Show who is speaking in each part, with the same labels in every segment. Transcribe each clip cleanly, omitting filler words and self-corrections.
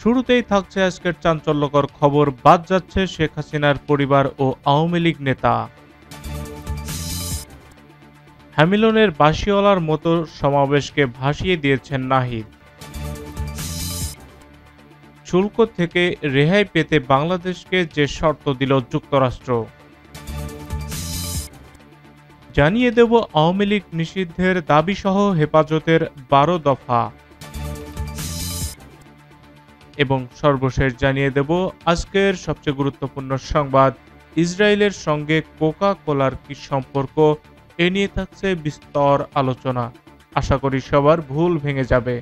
Speaker 1: শুরুতেই থাকছে আজকের চাঞ্চল্যকর খবর, বাদ যাচ্ছে শেখ হাসিনার পরিবার ও আওয়ামী লীগ নেতা। হ্যামিলনের বাঁশিওয়ালার মতো সমাবেশকে ভাসিয়ে দিয়েছেন নাহিদ। শুল্ক থেকে রেহাই পেতে বাংলাদেশকে যে শর্ত দিল যুক্তরাষ্ট্র। জানিয়ে দেব আওয়ামী লীগ নিষিদ্ধের দাবিসহ হেফাজতের 12 দফা। এবং সর্বশেষ জানিয়ে দেব আজকের সবচেয়ে গুরুত্বপূর্ণ সংবাদ, ইসরায়েলের সঙ্গে কোকা কোলার কি সম্পর্ক, এ নিয়ে থাকছে বিস্তর আলোচনা। আশা করি সবার ভুল ভেঙে যাবে।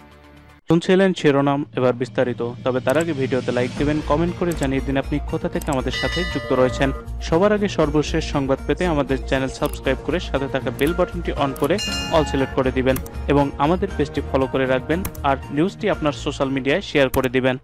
Speaker 2: শুনছিলেন শিরোনাম, এবার বিস্তারিত। তবে তার আগে ভিডিওতে লাইক দিবেন, কমেন্ট করে জানিয়ে দিন আপনি কোথা থেকে আমাদের সাথে যুক্ত রয়েছেন। সবার আগে সর্বশেষ সংবাদ পেতে আমাদের চ্যানেল সাবস্ক্রাইব করে সাথে থাকা বেল বাটনটি অন করে অল সিলেক্ট করে দিবেন এবং আমাদের পেজটি ফলো করে রাখবেন আর নিউজটি আপনার সোশ্যাল মিডিয়ায় শেয়ার করে দিবেন।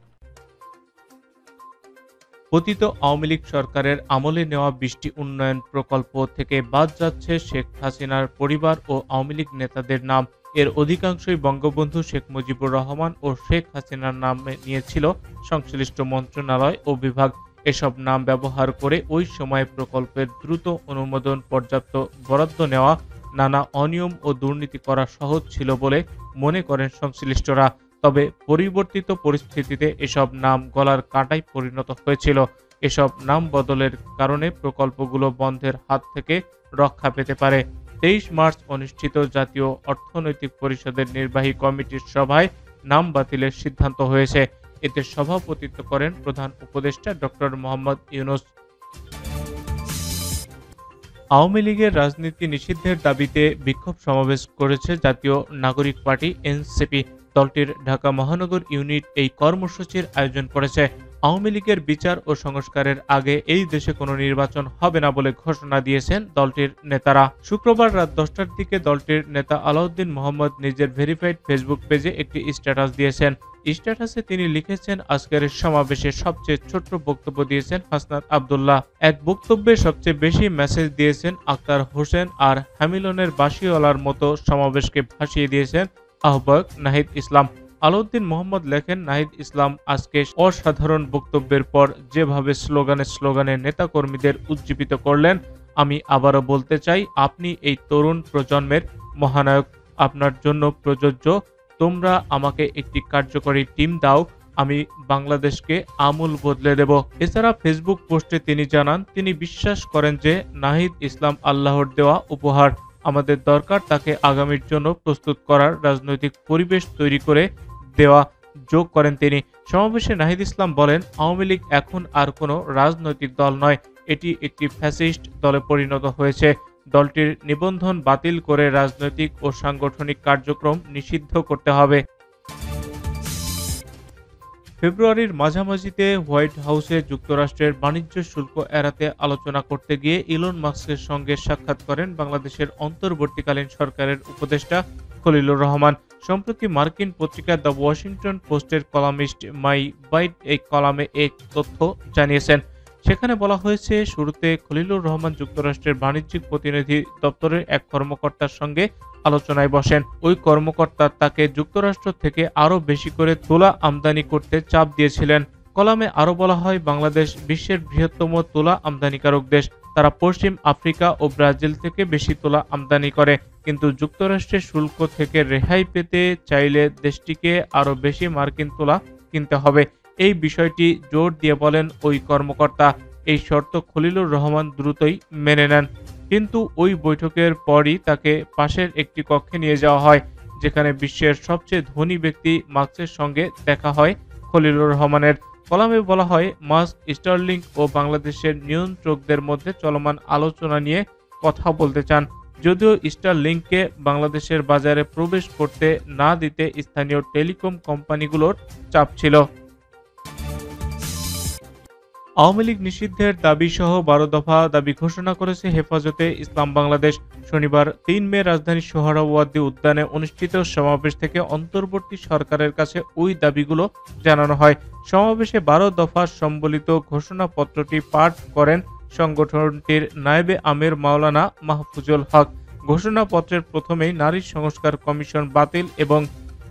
Speaker 1: পতিত আওয়ামী লীগ সরকারের আমলে নেওয়া 20টি উন্নয়ন প্রকল্প থেকে বাদ যাচ্ছে শেখ হাসিনার পরিবার ও আওয়ামী লীগ নেতাদের নাম। এর অধিকাংশই বঙ্গবন্ধু শেখ মুজিবুর রহমান ও শেখ হাসিনার নামে নিয়েছিল সংশ্লিষ্ট মন্ত্রণালয় ও বিভাগ। এসব নাম ব্যবহার করে ওই সময় প্রকল্পের দ্রুত অনুমোদন, পর্যাপ্ত বরাদ্দ নেওয়া, নানা অনিয়ম ও দুর্নীতি করা সহজ ছিল বলে মনে করেন সংশ্লিষ্টরা। তবে পরিবর্তিত পরিস্থিতিতে এসব নাম গলার কাঁটায় পরিণত হয়েছিল। এসব নাম বদলের কারণে প্রকল্পগুলো বন্ধের হাত থেকে রক্ষা পেতে পারে। 23 মার্চ অনুষ্ঠিত জাতীয় অর্থনৈতিক পরিষদের নির্বাহী কমিটির সভায় নাম বাতিলের সিদ্ধান্ত হয়েছে। এতে সভাপতিত্ব করেন প্রধান উপদেষ্টা ডক্টর মোহাম্মদ ইউনূস। আওয়ামী লীগের রাজনীতি নিষিদ্ধের দাবিতে বিক্ষোভ সমাবেশ করেছে জাতীয় নাগরিক পার্টি এনসিপি। দলটির ঢাকা মহানগর ইউনিট এই কর্মসূচির আয়োজন করেছে। আওয়ামী লীগের বিচার ও সংস্কারের আগে এই দেশে কোনো নির্বাচন হবে না বলে ঘোষণা দিয়েছেন দলটির নেতারা। শুক্রবার রাত 10টার দিকে দলটির নেতা আলাউদ্দিন মোহাম্মদ নিজের ভেরিফাইড ফেসবুক পেজে একটি স্ট্যাটাস দিয়েছেন। স্ট্যাটাসে তিনি লিখেছেন, আজকের সমাবেশে সবচেয়ে ছোট্ট বক্তব্য দিয়েছেন হাসনাত আব্দুল্লাহ। এক বক্তব্যে সবচেয়ে বেশি মেসেজ দিয়েছেন আক্তার হোসেন, আর হ্যামিলনের বাঁশিওয়ালার মতো সমাবেশকে ভাসিয়ে দিয়েছেন আহ্বায়ক নাহিদ ইসলাম। আলাউদ্দিন মোহাম্মদ লেখেন, নাহিদ ইসলাম আজকে অসাধারণ বক্তব্যের পর যেভাবে স্লোগানে নেতাকর্মীদের উজ্জীবিত করলেন, আমি আবারও বলতে চাই, আপনি এই তরুণ প্রজন্মের মহানায়ক। আপনার জন্য প্রযোজ্য। তোমরা আমাকে একটি কার্যকরী টিম দাও, আমি বাংলাদেশকে আমূল বদলে দেব। এছাড়া ফেসবুক পোস্টে তিনি জানান, তিনি বিশ্বাস করেন যে নাহিদ ইসলাম আল্লাহর দেওয়া উপহার। আমাদের দরকার তাকে আগামীর জন্য প্রস্তুত করার রাজনৈতিক পরিবেশ তৈরি করে দেওয়া, যোগ করেন তিনি। সমাবেশে নাহিদ ইসলাম বলেন, আওয়ামী লীগ এখন আর কোনো রাজনৈতিক দল নয়, এটি একটি ফ্যাসিস্ট দলে পরিণত হয়েছে। দলটির নিবন্ধন বাতিল করে রাজনৈতিক ও সাংগঠনিক কার্যক্রম নিষিদ্ধ করতে হবে। ফেব্রুয়ারির মাঝামাঝিতে হোয়াইট হাউসে যুক্তরাষ্ট্রের বাণিজ্য শুল্ক এড়াতে আলোচনা করতে গিয়ে ইলন মাস্কের সঙ্গে সাক্ষাৎ করেন বাংলাদেশের অন্তর্বর্তীকালীন সরকারের উপদেষ্টা খলিলুর রহমান। সম্প্রতি মার্কিন পত্রিকা দ্য ওয়াশিংটন পোস্টের কলামিস্ট মাই বাইট এই কলামে এক তথ্য জানিয়েছেন। সেখানে বলা হয়েছে, শুরুতে খলিলুর রহমান যুক্তরাষ্ট্রের বাণিজ্যিক প্রতিনিধি দপ্তরের এক কর্মকর্তার সঙ্গে আলোচনায় বসেন। ওই কর্মকর্তা তাকে যুক্তরাষ্ট্র থেকে আরও বেশি করে তুলা আমদানি করতে চাপ দিয়েছিলেন। কলামে আরও বলা হয়, বাংলাদেশ বিশ্বের বৃহত্তম তুলা আমদানিকারক দেশ। তারা পশ্চিম আফ্রিকা ও ব্রাজিল থেকে বেশি তুলা আমদানি করে, কিন্তু যুক্তরাষ্ট্রের শুল্ক থেকে রেহাই পেতে চাইলে দেশটিকে আরও বেশি মার্কিন তুলা কিনতে হবে। এই বিষয়টি জোর দিয়ে বলেন ওই কর্মকর্তা। এই শর্ত খলিলুর রহমান দ্রুতই মেনে নেন, কিন্তু ওই বৈঠকের পরই তাকে পাশের একটি কক্ষে নিয়ে যাওয়া হয়, যেখানে বিশ্বের সবচেয়ে ধনী ব্যক্তি মাস্কের সঙ্গে দেখা হয় খলিলুর রহমানের। কলামে বলা হয়, মাস্ক স্টার্লিং ও বাংলাদেশের নিয়ন্ত্রকদের মধ্যে চলমান আলোচনা নিয়ে কথা বলতে চান। যদিও স্টারলিংককে বাংলাদেশের বাজারে প্রবেশ করতে না দিতে স্থানীয় টেলিকম কোম্পানিগুলোর চাপ ছিল। আওয়ামী লীগ নিষিদ্ধের দাবিসহ 12 দফা দাবি ঘোষণা করেছে হেফাজতে ইসলাম বাংলাদেশ। শনিবার 3 মে রাজধানীর সোহরাওয়ার্দী উদ্যানে অনুষ্ঠিত সমাবেশ থেকে অন্তর্বর্তী সরকারের কাছে ওই দাবিগুলো জানানো হয়। সমাবেশে 12 দফা সম্বলিত ঘোষণাপত্রটি পাঠ করেন সংগঠনটির নায়েবে আমির মাওলানা মাহফুজুল হক। ঘোষণাপত্রের প্রথমেই নারী সংস্কার কমিশন বাতিল এবং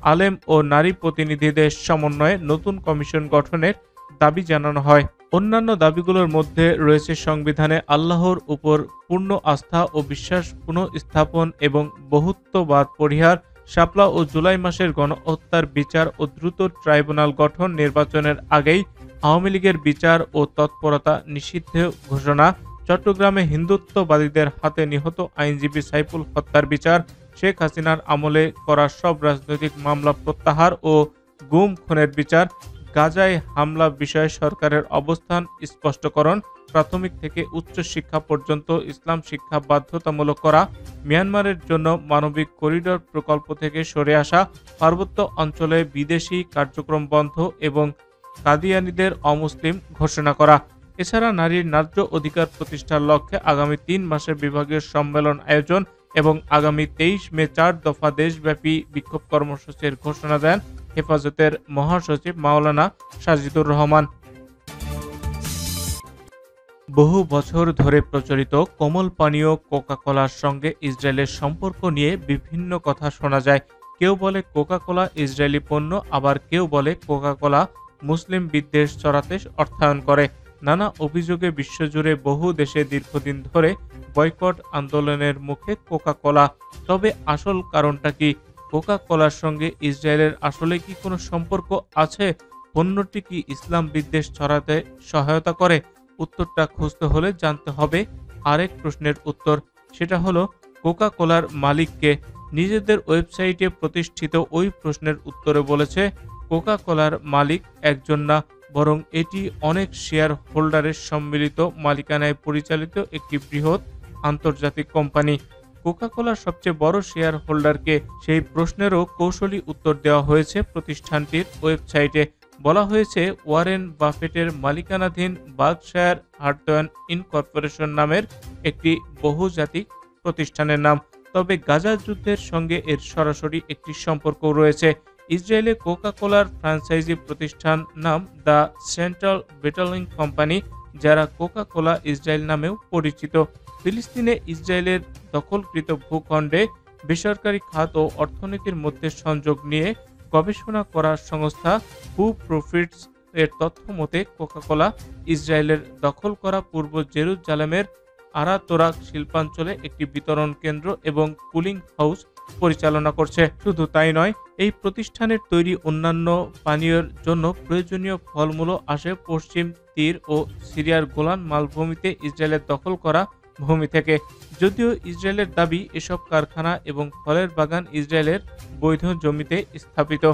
Speaker 1: আলেম ও নারী প্রতিনিধিদের সমন্বয়ে নতুন কমিশন গঠনের দাবি জানানো হয়। অন্যান্য দাবিগুলোর মধ্যে রয়েছে সংবিধানে আল্লাহর উপর পূর্ণ আস্থা ও বিশ্বাস পুনঃস্থাপন এবং বহুত্ববাদ পরিহার, শাপলা ও জুলাই মাসের গণহত্যার বিচার ও দ্রুত ট্রাইব্যুনাল গঠন, নির্বাচনের আগেই আওয়ামী লীগের বিচার ও তৎপরতা নিষিদ্ধ ঘোষণা, চট্টগ্রামে হিন্দুত্ববাদীদের হাতে নিহত আইনজীবী সাইফুল হত্যার বিচার, শেখ হাসিনার আমলে করা সব রাজনৈতিক মামলা প্রত্যাহার ও গুম খুনের বিচার, গাজায় হামলা বিষয়ে সরকারের অবস্থান স্পষ্টকরণ, প্রাথমিক থেকে উচ্চ শিক্ষা পর্যন্ত ইসলাম শিক্ষা বাধ্যতামূলক করা, মিয়ানমারের জন্য মানবিক করিডোর প্রকল্প থেকে সরে আসা, পার্বত্য অঞ্চলে বিদেশি কার্যক্রম বন্ধ এবং কাদিয়ানীদের অমুসলিম ঘোষণা করা। এছাড়া নারীর ন্যায্য অধিকার প্রতিষ্ঠার লক্ষ্যে আগামী 3 মাসের বিভাগীয় সম্মেলন আয়োজন এবং আগামী 23 মে 4 দফা দেশব্যাপী বিক্ষোভ কর্মসূচির ঘোষণা দেন হেফাজতের মহাসচিব মাওলানা সাজিদুর রহমান। বহু বছর ধরে প্রচলিত কোমল পানীয় কোকা-কোলার সঙ্গে ইসরায়েলের সম্পর্ক নিয়ে বিভিন্ন কথা শোনা যায়। কেউ বলে কোকা-কোলা ইসরায়েলি পণ্য, আবার কেউ বলে কোকা-কোলা মুসলিম বিদ্বেষ ছড়াতে অর্থায়ন করে। নানা অভিযোগে বিশ্বজুড়ে বহু দেশে দীর্ঘদিন ধরে বয়কট আন্দোলনের মুখে কোকা-কোলা। তবে আসল কারণটা কি? কোকা-কোলার সঙ্গে ইসরায়েলের আসলে কি কোনো সম্পর্ক আছে? পণ্যটি কি ইসলাম বিদ্বেষ ছড়াতে সহায়তা করে? উত্তরটা খুঁজতে হলে জানতে হবে আরেক প্রশ্নের উত্তর। সেটা হলো কোকা-কোলার মালিককে। নিজেদের ওয়েবসাইটে প্রতিষ্ঠিত ওই প্রশ্নের উত্তরে বলেছে, কোকা-কোলার মালিক একজন না, বরং এটি অনেক শেয়ার হোল্ডারের সম্মিলিত মালিকানায় পরিচালিত একটি বৃহৎ আন্তর্জাতিক কোম্পানি। কোকা-কোলার সবচেয়ে বড় শেয়ার হোল্ডারকে? সেই প্রশ্নেরও কৌশলী উত্তর দেওয়া হয়েছে প্রতিষ্ঠানটির ওয়েবসাইটে। বলা হয়েছে, ওয়ারেন বাফেটের মালিকানাধীন বার্কশায়ার হাথওয়ে ইনকর্পোরেশন নামের একটি বহুজাতিক প্রতিষ্ঠানের নাম। তবে গাজা যুদ্ধের সঙ্গে এর সরাসরি একটি সম্পর্ক রয়েছে। ইসরায়েলে কোকা-কোলার ফ্র্যাঞ্চাইজি প্রতিষ্ঠান নাম দ্য সেন্ট্রাল বেটলিং কোম্পানি, যারা কোকা-কোলা ইসরায়েল নামেও পরিচিত। ফিলিস্তিনে ইসরায়েলের দখলকৃত ভূখণ্ডে বেসরকারি খাত ও অর্থনীতির মধ্যে সংযোগ নিয়ে গবেষণা করার সংস্থা হু প্রফিটস এর তথ্য মতে, কোকা-কোলা ইসরায়েলের দখল করা পূর্ব জেরুজালেমের আরাতোরাক শিল্পাঞ্চলে একটি বিতরণ কেন্দ্র এবং কুলিং হাউস পরিচালনা করছে। শুধু তাই নয়, এই প্রতিষ্ঠানের তৈরি অন্যান্য পানীয়ের জন্য প্রয়োজনীয় ফলমূলও আসে পশ্চিম তীর ও সিরিয়ার গোলান মালভূমিতে ইসরায়েলের দখল করা ভূমি থেকে। যদিও ইসরায়েলের দাবি, এসব কারখানা এবং ফলের বাগান ইসরায়েলের বৈধ জমিতে স্থাপিত।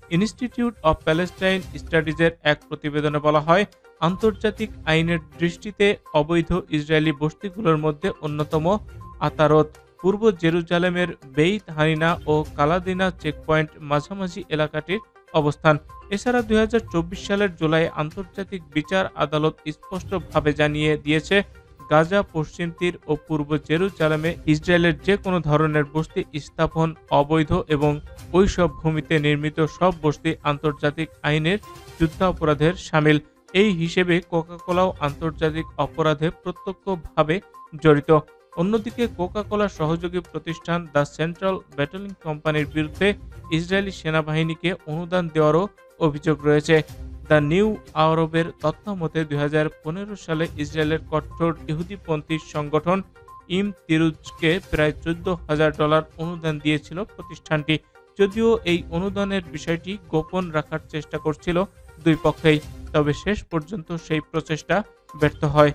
Speaker 1: ইনস্টিটিউট অব প্যালেস্টাইন স্টাডিজের এক প্রতিবেদনে বলা হয়, আন্তর্জাতিক আইনের দৃষ্টিতে অবৈধ ইসরায়েলি বস্তিগুলোর মধ্যে অন্যতম আতারত পূর্ব জেরুজালেমের বেইত হানিনা ও কালাদিনা চেকপয়েন্ট মাঝামাঝি এলাকাটির অবস্থান। এছাড়া 2024 সালের জুলাই আন্তর্জাতিক বিচার আদালত স্পষ্টভাবে জানিয়ে দিয়েছে, গাজা, পশ্চিম তীর ও পূর্ব জেরুজালেমে ইসরায়েলের যে কোনো ধরনের বস্তি স্থাপন অবৈধ এবং ওই সব ভূমিতে নির্মিত সব বস্তি আন্তর্জাতিক আইনের যুদ্ধাপরাধের শামিল। এই হিসেবে কোকা-কোলাও আন্তর্জাতিক অপরাধে প্রত্যক্ষভাবে জড়িত। অন্যদিকে কোকা-কোলার সহযোগী প্রতিষ্ঠান দ্য সেন্ট্রাল বেটলিং কোম্পানির বিরুদ্ধে ইসরায়েলি সেনাবাহিনীকে অনুদান দেওয়ারও অভিযোগ রয়েছে। দ্য নিউ আরবের তথ্য মতে 2015 সালে ইসরায়েলের কঠোর ইহুদিপন্থী সংগঠন ইমতিরুজকে প্রায় $14,000 অনুদান দিয়েছিল প্রতিষ্ঠানটি। যদিও এই অনুদানের বিষয়টি গোপন রাখার চেষ্টা করছিল দুই পক্ষেই, তবে শেষ পর্যন্ত সেই প্রচেষ্টা ব্যর্থ হয়।